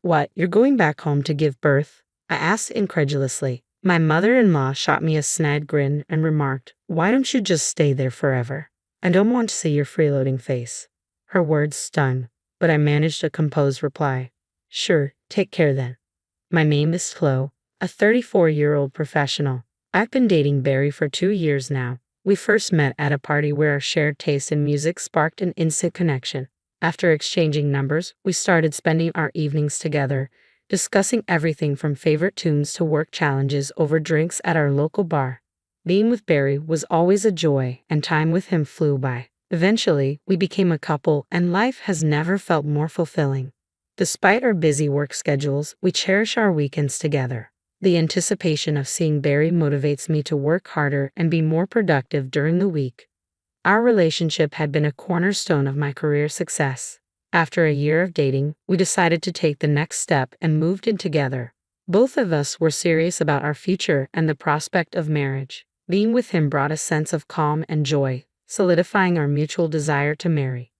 What, you're going back home to give birth? I asked incredulously. My mother-in-law shot me a snide grin and remarked, "Why don't you just stay there forever? I don't want to see your freeloading face." Her words stung, but I managed a composed reply. "Sure, take care then." My name is Flo, a 34-year-old professional. I've been dating Barry for 2 years now. We first met at a party where our shared taste in music sparked an instant connection. After exchanging numbers, we started spending our evenings together, discussing everything from favorite tunes to work challenges over drinks at our local bar. Being with Barry was always a joy, and time with him flew by. Eventually, we became a couple, and life has never felt more fulfilling. Despite our busy work schedules, we cherish our weekends together. The anticipation of seeing Barry motivates me to work harder and be more productive during the week. Our relationship had been a cornerstone of my career success. After a year of dating, we decided to take the next step and moved in together. Both of us were serious about our future and the prospect of marriage. Being with him brought a sense of calm and joy, solidifying our mutual desire to marry.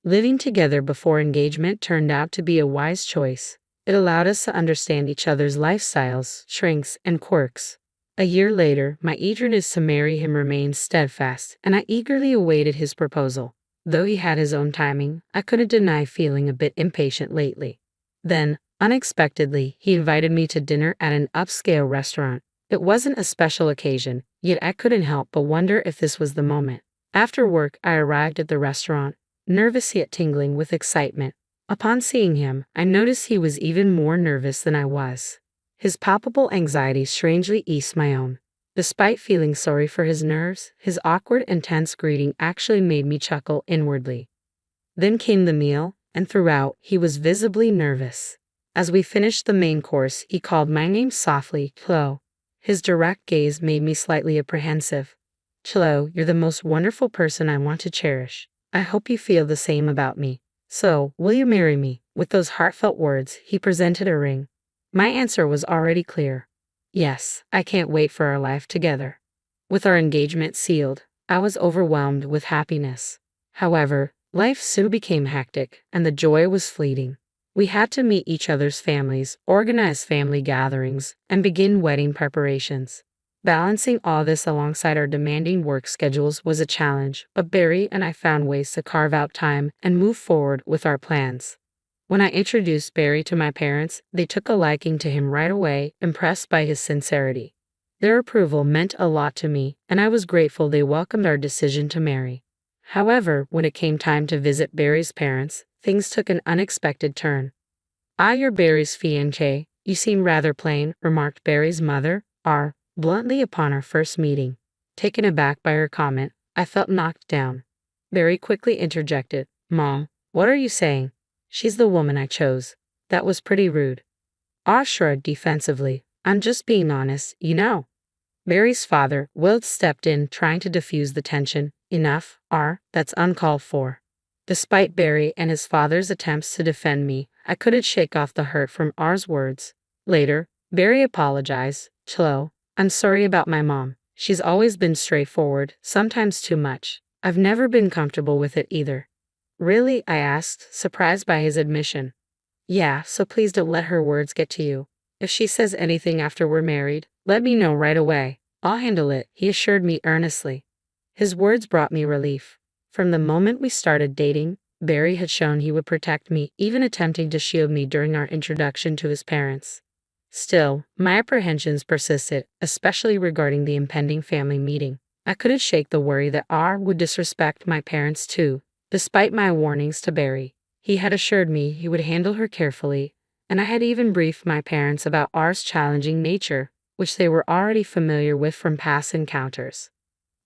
Living together before engagement turned out to be a wise choice. It allowed us to understand each other's lifestyles, strengths, and quirks. A year later, my eagerness to marry him remained steadfast, and I eagerly awaited his proposal. Though he had his own timing, I couldn't deny feeling a bit impatient lately. Then, unexpectedly, he invited me to dinner at an upscale restaurant. It wasn't a special occasion, yet I couldn't help but wonder if this was the moment. After work, I arrived at the restaurant, nervous yet tingling with excitement. Upon seeing him, I noticed he was even more nervous than I was. His palpable anxiety strangely eased my own. Despite feeling sorry for his nerves, his awkward and tense greeting actually made me chuckle inwardly. Then came the meal, and throughout, he was visibly nervous. As we finished the main course, he called my name softly, "Chloe." His direct gaze made me slightly apprehensive. "Chloe, you're the most wonderful person I want to cherish. I hope you feel the same about me. So, will you marry me?" With those heartfelt words, he presented a ring. My answer was already clear. Yes, I can't wait for our life together. With our engagement sealed, I was overwhelmed with happiness. However, life soon became hectic, and the joy was fleeting. We had to meet each other's families, organize family gatherings, and begin wedding preparations. Balancing all this alongside our demanding work schedules was a challenge, but Barry and I found ways to carve out time and move forward with our plans. When I introduced Barry to my parents, they took a liking to him right away, impressed by his sincerity. Their approval meant a lot to me, and I was grateful they welcomed our decision to marry. However, when it came time to visit Barry's parents, things took an unexpected turn. "You're Barry's fiancé. You seem rather plain," remarked Barry's mother, bluntly upon our first meeting. Taken aback by her comment, I felt knocked down. Barry quickly interjected, "Mom, what are you saying? She's the woman I chose." That was pretty rude. Shrugged defensively. "I'm just being honest, you know." Barry's father, Will, stepped in, trying to diffuse the tension. "Enough, that's uncalled for." Despite Barry and his father's attempts to defend me, I couldn't shake off the hurt from R's words. Later, Barry apologized. "Chloe, I'm sorry about my mom. She's always been straightforward, sometimes too much. I've never been comfortable with it either." "Really?" I asked, surprised by his admission. "Yeah, so please don't let her words get to you. If she says anything after we're married, let me know right away. I'll handle it," he assured me earnestly. His words brought me relief. From the moment we started dating, Barry had shown he would protect me, even attempting to shield me during our introduction to his parents. Still, my apprehensions persisted, especially regarding the impending family meeting. I couldn't shake the worry that R would disrespect my parents too. Despite my warnings to Barry, he had assured me he would handle her carefully, and I had even briefed my parents about R's challenging nature, which they were already familiar with from past encounters.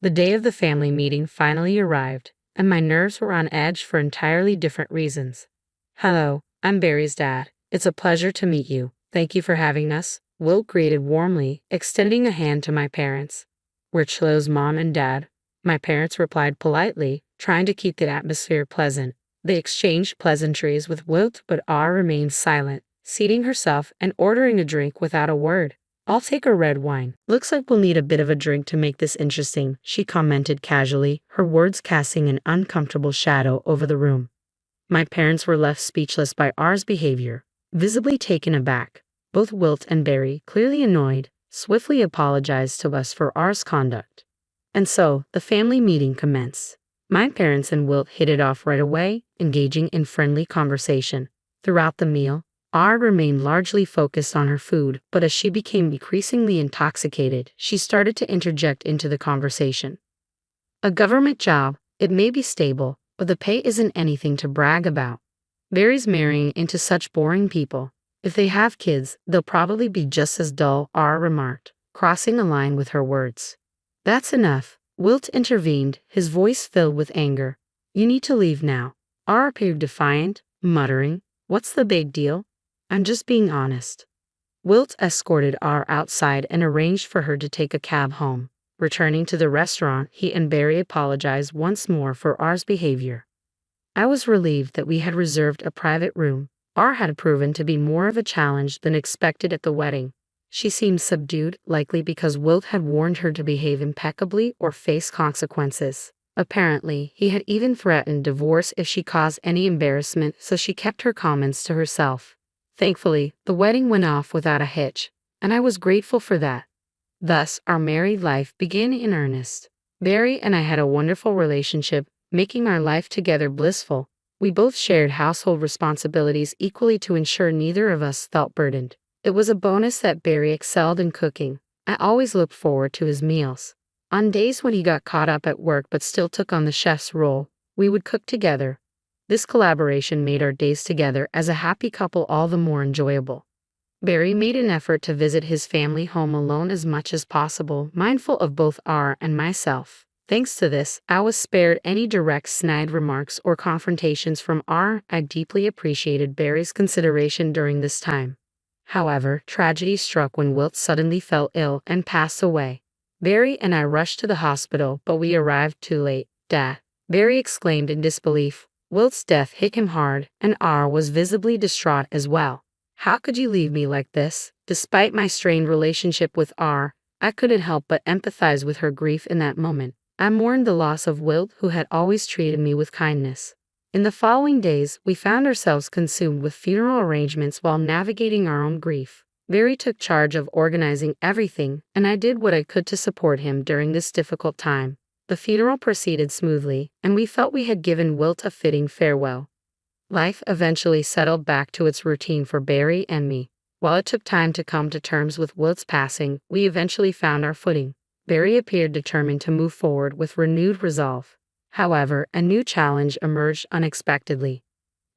The day of the family meeting finally arrived, and my nerves were on edge for entirely different reasons. "Hello, I'm Barry's dad. It's a pleasure to meet you. Thank you for having us," Will greeted warmly, extending a hand to my parents. "We're Chloe's mom and dad," my parents replied politely, trying to keep the atmosphere pleasant. They exchanged pleasantries with Will, but R remained silent, seating herself and ordering a drink without a word. "I'll take a red wine. Looks like we'll need a bit of a drink to make this interesting," she commented casually, her words casting an uncomfortable shadow over the room. My parents were left speechless by R's behavior. Visibly taken aback, both Wilt and Barry, clearly annoyed, swiftly apologized to us for our conduct. And so, the family meeting commenced. My parents and Wilt hit it off right away, engaging in friendly conversation. Throughout the meal, R remained largely focused on her food, but as she became increasingly intoxicated, she started to interject into the conversation. A government job, it may be stable, but the pay isn't anything to brag about. Barry's marrying into such boring people. If they have kids, they'll probably be just as dull, R remarked, crossing a line with her words. That's enough, Wilt intervened, his voice filled with anger. You need to leave now. R appeared defiant, muttering, What's the big deal? I'm just being honest. Wilt escorted R outside and arranged for her to take a cab home. Returning to the restaurant, he and Barry apologized once more for R's behavior. I was relieved that we had reserved a private room. R had proven to be more of a challenge than expected at the wedding. She seemed subdued, likely because Wilt had warned her to behave impeccably or face consequences. Apparently, he had even threatened divorce if she caused any embarrassment, so she kept her comments to herself. Thankfully, the wedding went off without a hitch, and I was grateful for that. Thus, our married life began in earnest. Barry and I had a wonderful relationship, making our life together blissful. We both shared household responsibilities equally to ensure neither of us felt burdened. It was a bonus that Barry excelled in cooking. I always looked forward to his meals. On days when he got caught up at work but still took on the chef's role, we would cook together. This collaboration made our days together as a happy couple all the more enjoyable. Barry made an effort to visit his family home alone as much as possible, mindful of both R and myself. Thanks to this, I was spared any direct snide remarks or confrontations from R. I deeply appreciated Barry's consideration during this time. However, tragedy struck when Wilt suddenly fell ill and passed away. Barry and I rushed to the hospital, but we arrived too late. Dad, Barry exclaimed in disbelief. Wilt's death hit him hard, and R was visibly distraught as well. How could you leave me like this? Despite my strained relationship with R, I couldn't help but empathize with her grief in that moment. I mourned the loss of Wilt, who had always treated me with kindness. In the following days, we found ourselves consumed with funeral arrangements while navigating our own grief. Barry took charge of organizing everything, and I did what I could to support him during this difficult time. The funeral proceeded smoothly, and we felt we had given Wilt a fitting farewell. Life eventually settled back to its routine for Barry and me. While it took time to come to terms with Wilt's passing, we eventually found our footing. Barry appeared determined to move forward with renewed resolve. However, a new challenge emerged unexpectedly.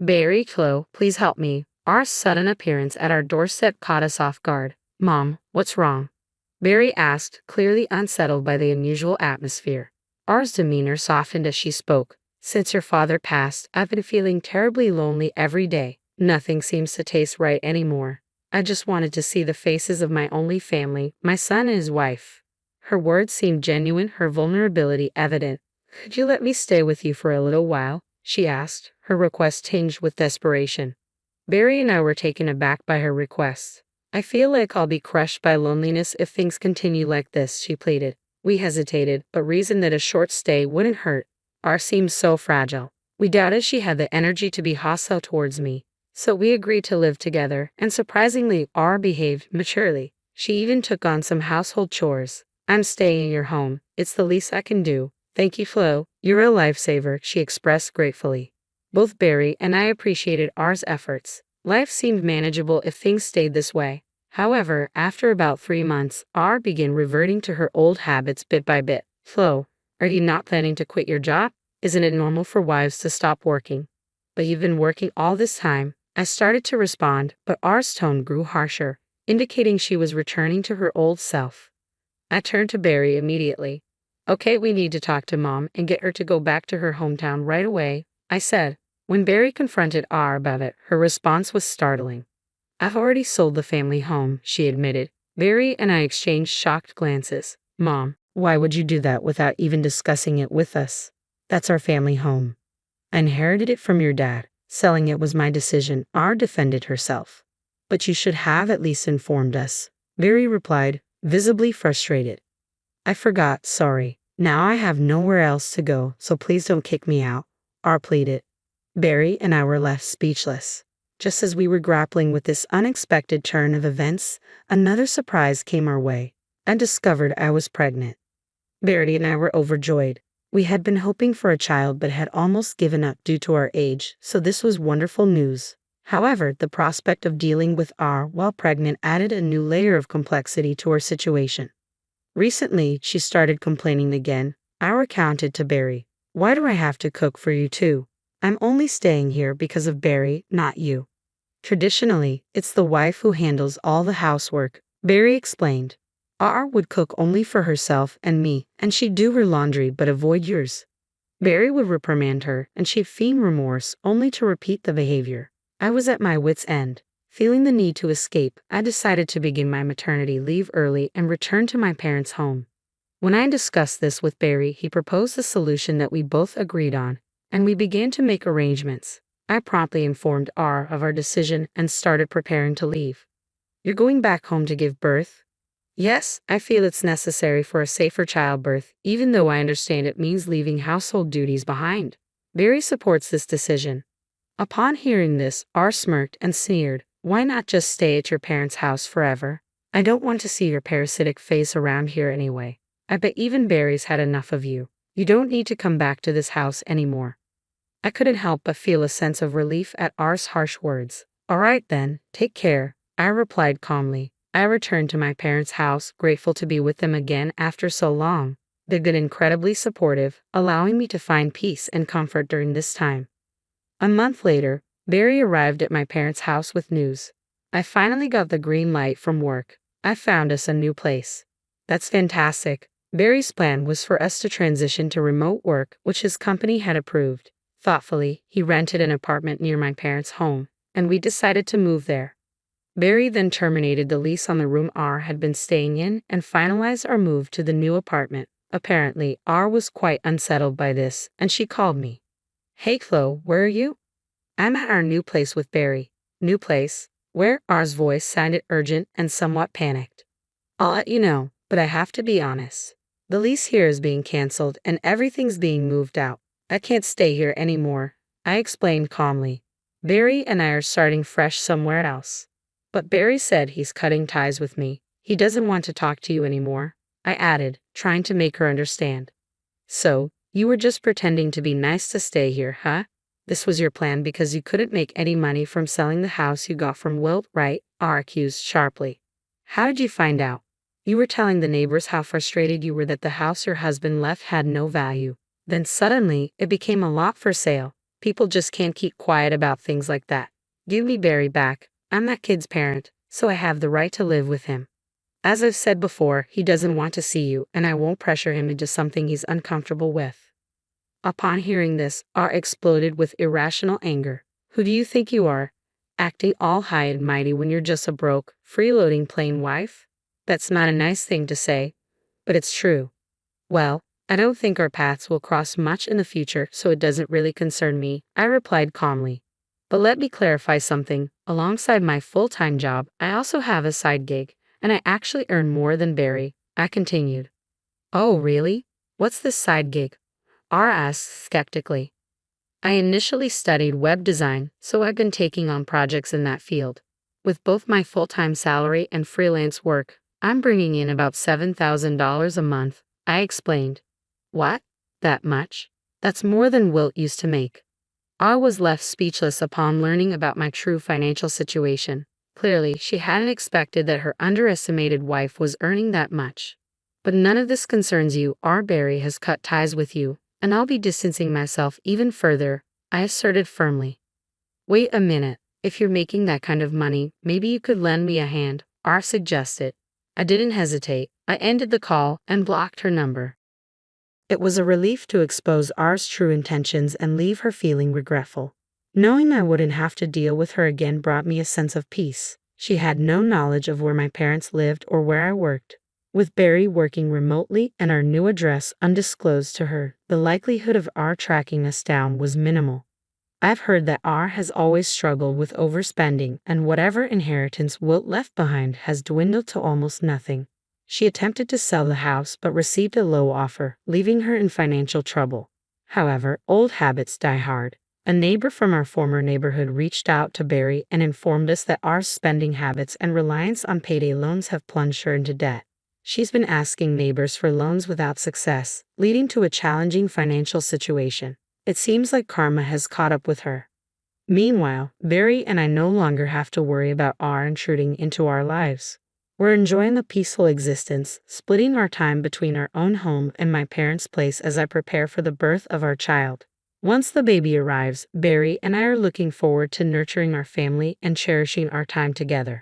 Barry, Chloe, please help me. Our sudden appearance at our doorstep caught us off guard. Mom, what's wrong? Barry asked, clearly unsettled by the unusual atmosphere. R's demeanor softened as she spoke. Since your father passed, I've been feeling terribly lonely every day. Nothing seems to taste right anymore. I just wanted to see the faces of my only family, my son and his wife. Her words seemed genuine, her vulnerability evident. Could you let me stay with you for a little while? She asked, her request tinged with desperation. Barry and I were taken aback by her request. I feel like I'll be crushed by loneliness if things continue like this, she pleaded. We hesitated, but reasoned that a short stay wouldn't hurt. R seemed so fragile. We doubted she had the energy to be hostile towards me. So we agreed to live together, and surprisingly, R behaved maturely. She even took on some household chores. I'm staying in your home. It's the least I can do. Thank you, Flo. You're a lifesaver, she expressed gratefully. Both Barry and I appreciated R's efforts. Life seemed manageable if things stayed this way. However, after about 3 months, R began reverting to her old habits bit by bit. Flo, are you not planning to quit your job? Isn't it normal for wives to stop working? But you've been working all this time. I started to respond, but R's tone grew harsher, indicating she was returning to her old self. I turned to Barry immediately. Okay, we need to talk to Mom and get her to go back to her hometown right away, I said. When Barry confronted R about it, her response was startling. I've already sold the family home, she admitted. Barry and I exchanged shocked glances. Mom, why would you do that without even discussing it with us? That's our family home. I inherited it from your dad. Selling it was my decision, R defended herself. But you should have at least informed us, Barry replied, visibly frustrated. I forgot, sorry. Now I have nowhere else to go, so please don't kick me out, R pleaded. Barry and I were left speechless. Just as we were grappling with this unexpected turn of events, another surprise came our way. I discovered I was pregnant. Verity and I were overjoyed. We had been hoping for a child but had almost given up due to our age, so this was wonderful news. However, the prospect of dealing with R while pregnant added a new layer of complexity to our situation. Recently, she started complaining again. I recounted to Barry. Why do I have to cook for you too? I'm only staying here because of Barry, not you. Traditionally, it's the wife who handles all the housework, Barry explained. R would cook only for herself and me, and she'd do her laundry but avoid yours. Barry would reprimand her, and she'd feign remorse only to repeat the behavior. I was at my wit's end. Feeling the need to escape, I decided to begin my maternity leave early and return to my parents' home. When I discussed this with Barry, he proposed a solution that we both agreed on, and we began to make arrangements. I promptly informed R of our decision and started preparing to leave. You're going back home to give birth? Yes, I feel it's necessary for a safer childbirth, even though I understand it means leaving household duties behind. Barry supports this decision. Upon hearing this, R smirked and sneered. Why not just stay at your parents' house forever? I don't want to see your parasitic face around here anyway. I bet even Barry's had enough of you. You don't need to come back to this house anymore. I couldn't help but feel a sense of relief at R's harsh words. All right then, take care, I replied calmly. I returned to my parents' house, grateful to be with them again after so long. They've been incredibly supportive, allowing me to find peace and comfort during this time. A month later, Barry arrived at my parents' house with news. I finally got the green light from work. I found us a new place. That's fantastic. Barry's plan was for us to transition to remote work, which his company had approved. Thoughtfully, he rented an apartment near my parents' home, and we decided to move there. Barry then terminated the lease on the room R had been staying in and finalized our move to the new apartment. Apparently, R was quite unsettled by this, and she called me. Hey Chloe, where are you? I'm at our new place with Barry. New place? Where? R's voice sounded urgent and somewhat panicked. I'll let you know, but I have to be honest. The lease here is being canceled and everything's being moved out. I can't stay here anymore, I explained calmly. Barry and I are starting fresh somewhere else. But Barry said he's cutting ties with me. He doesn't want to talk to you anymore, I added, trying to make her understand. So, you were just pretending to be nice to stay here, huh? This was your plan because you couldn't make any money from selling the house you got from Wilt, right? R accused sharply. How did you find out? You were telling the neighbors how frustrated you were that the house your husband left had no value. Then suddenly, it became a lot for sale. People just can't keep quiet about things like that. Give me Barry back. I'm that kid's parent, so I have the right to live with him. As I've said before, he doesn't want to see you, and I won't pressure him into something he's uncomfortable with. Upon hearing this, R exploded with irrational anger. Who do you think you are? Acting all high and mighty when you're just a broke, freeloading plain wife? That's not a nice thing to say, but it's true. Well, I don't think our paths will cross much in the future, so it doesn't really concern me, I replied calmly. But let me clarify something. Alongside my full-time job, I also have a side gig, and I actually earn more than Barry, I continued. Oh, really? What's this side gig? R asked skeptically. I initially studied web design, so I've been taking on projects in that field. With both my full-time salary and freelance work, I'm bringing in about $7,000 a month, I explained. What? That much? That's more than Wilt used to make. R was left speechless upon learning about my true financial situation. Clearly, she hadn't expected that her underestimated wife was earning that much. But none of this concerns you. R. Barry has cut ties with you, and I'll be distancing myself even further, I asserted firmly. Wait a minute, if you're making that kind of money, maybe you could lend me a hand, R suggested. I didn't hesitate. I ended the call and blocked her number. It was a relief to expose R's true intentions and leave her feeling regretful. Knowing I wouldn't have to deal with her again brought me a sense of peace. She had no knowledge of where my parents lived or where I worked. With Barry working remotely and our new address undisclosed to her, the likelihood of R tracking us down was minimal. I've heard that R has always struggled with overspending, and whatever inheritance Wilt left behind has dwindled to almost nothing. She attempted to sell the house but received a low offer, leaving her in financial trouble. However, old habits die hard. A neighbor from our former neighborhood reached out to Barry and informed us that our spending habits and reliance on payday loans have plunged her into debt. She's been asking neighbors for loans without success, leading to a challenging financial situation. It seems like karma has caught up with her. Meanwhile, Barry and I no longer have to worry about R intruding into our lives. We're enjoying a peaceful existence, splitting our time between our own home and my parents' place as I prepare for the birth of our child. Once the baby arrives, Barry and I are looking forward to nurturing our family and cherishing our time together.